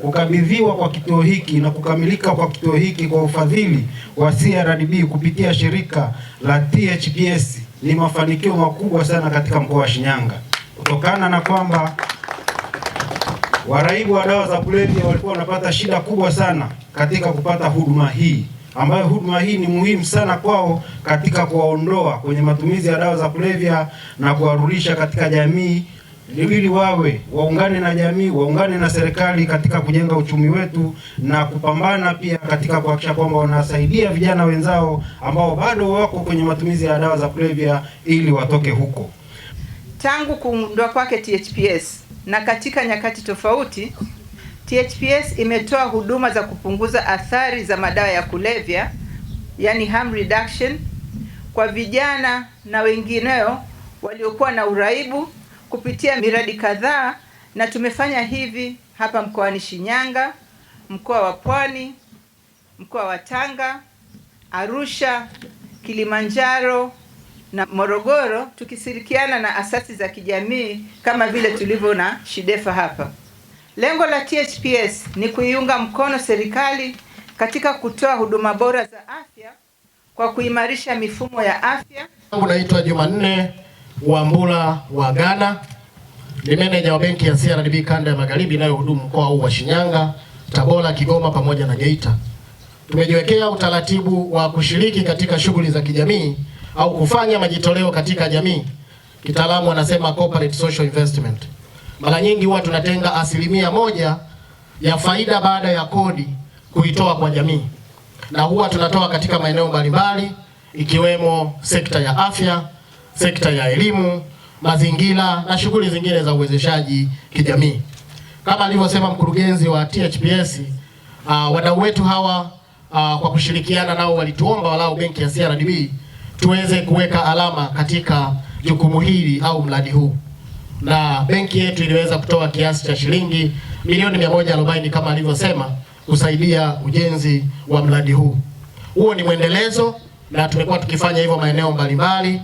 kukabidhiwa kwa kituo hiki na kukamilika kwa kituo hiki kwa ufadhili wa CRDB kupitia shirika la THPS ni mafanikio makubwa sana katika mkoa wa Shinyanga, kutokana na kwamba waraibu wa dawa za kulevya walikuwa wanapata shida kubwa sana katika kupata huduma hii, ambayo huduma hii ni muhimu sana kwao katika kuwaondoa kwenye matumizi ya dawa za kulevya na kuwarudisha katika jamii, ili waungane na jamii, waungane na serikali katika kujenga uchumi wetu na kupambana pia katika kuhakikisha kwamba wanasaidia vijana wenzao ambao bado wako kwenye matumizi ya dawa za kulevya ili watoke huko. Tangu kuundwa kwake THPS na katika nyakati tofauti, THPS imetoa huduma za kupunguza athari za madawa ya kulevya, yani harm reduction, kwa vijana na wengineo waliokuwa na uraibu kupitia miradi kadhaa, na tumefanya hivi hapa mkoani Shinyanga, mkoa wa Pwani, mkoa wa Tanga, Arusha, Kilimanjaro na Morogoro, tukishirikiana na asasi za kijamii kama vile tulivyo na Shidefa hapa. Lengo la THPS ni kuiunga mkono serikali katika kutoa huduma bora za afya kwa kuimarisha mifumo ya afya. Naitwa Jumanne Wambula wa Ghana, ni meneja wa benki ya CRDB kanda ya Magharibi inayohudumu mkoa huu wa Shinyanga, Tabora, Kigoma pamoja na Geita. Tumejiwekea utaratibu wa kushiriki katika shughuli za kijamii au kufanya majitoleo katika jamii. Kitaalamu wanasema corporate social investment. Mara nyingi huwa tunatenga 1% ya faida baada ya kodi kuitoa kwa jamii, na huwa tunatoa katika maeneo mbalimbali ikiwemo sekta ya afya, sekta ya elimu, mazingira na shughuli zingine za uwezeshaji kijamii. Kama alivyosema mkurugenzi wa THPS, wadau wetu hawa kwa kushirikiana nao walituomba walau benki ya CRDB tuweze kuweka alama katika jukumu hili au mradi huu, na benki yetu iliweza kutoa kiasi cha shilingi milioni 140 kama alivyosema kusaidia ujenzi wa mradi huu. Huo ni mwendelezo na tumekuwa tukifanya hivyo maeneo mbalimbali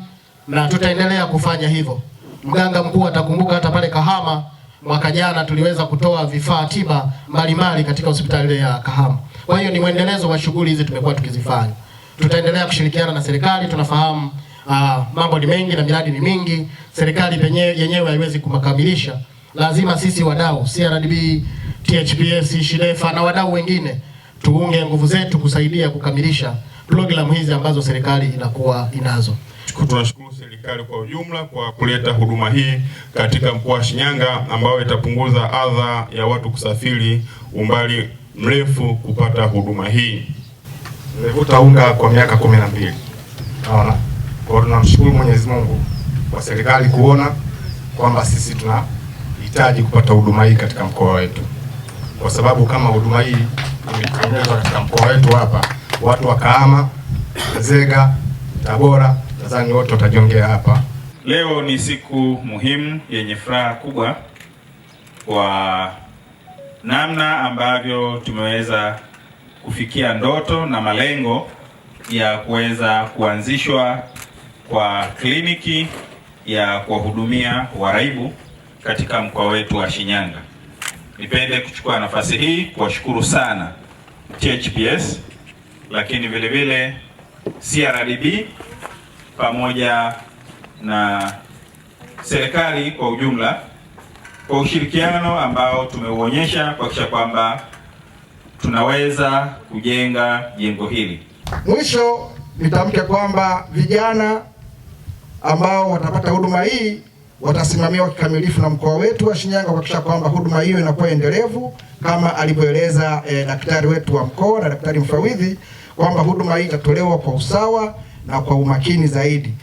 na tutaendelea kufanya hivyo. Mganga mkuu atakumbuka hata pale Kahama mwaka jana tuliweza kutoa vifaa tiba mbalimbali katika hospitali ya Kahama. Kwa hiyo ni mwendelezo wa shughuli hizi tumekuwa tukizifanya. Tutaendelea kushirikiana na serikali. Tunafahamu mambo ni mengi na miradi ni mingi, serikali yenyewe haiwezi kumakamilisha. Lazima sisi wadau CRDB, THPS, Shidefa na wadau wengine tuunge nguvu zetu kusaidia kukamilisha programu hizi ambazo serikali inakuwa inazo. Tunashukuru serikali kwa ujumla kwa kuleta huduma hii katika mkoa wa Shinyanga, ambayo itapunguza adha ya watu kusafiri umbali mrefu kupata huduma hii. Nimevuta unga kwa miaka 12. Naona. Kwa tunamshukuru Mwenyezi Mungu kwa serikali kuona kwamba sisi tunahitaji kupata huduma hii katika mkoa wetu. Kwa sababu kama huduma hii imetengenezwa katika mkoa wetu hapa, watu wa Kahama, Nzega, Tabora, nadhani wote watajiongea hapa. Leo ni siku muhimu yenye furaha kubwa kwa namna ambavyo tumeweza kufikia ndoto na malengo ya kuweza kuanzishwa kwa kliniki ya kuwahudumia waraibu katika mkoa wetu wa Shinyanga. Nipende kuchukua nafasi hii kuwashukuru sana THPS, lakini vile vile CRDB pamoja na serikali kwa ujumla kwa ushirikiano ambao tumeuonyesha kuhakikisha kwamba tunaweza kujenga jengo hili. Mwisho nitamke kwamba vijana ambao watapata huduma hii watasimamiwa kikamilifu na mkoa wetu wa Shinyanga kuhakikisha kwamba huduma hiyo inakuwa endelevu kama alivyoeleza daktari wetu wa mkoa na daktari mfawidhi kwamba huduma hii itatolewa kwa usawa na kwa umakini zaidi.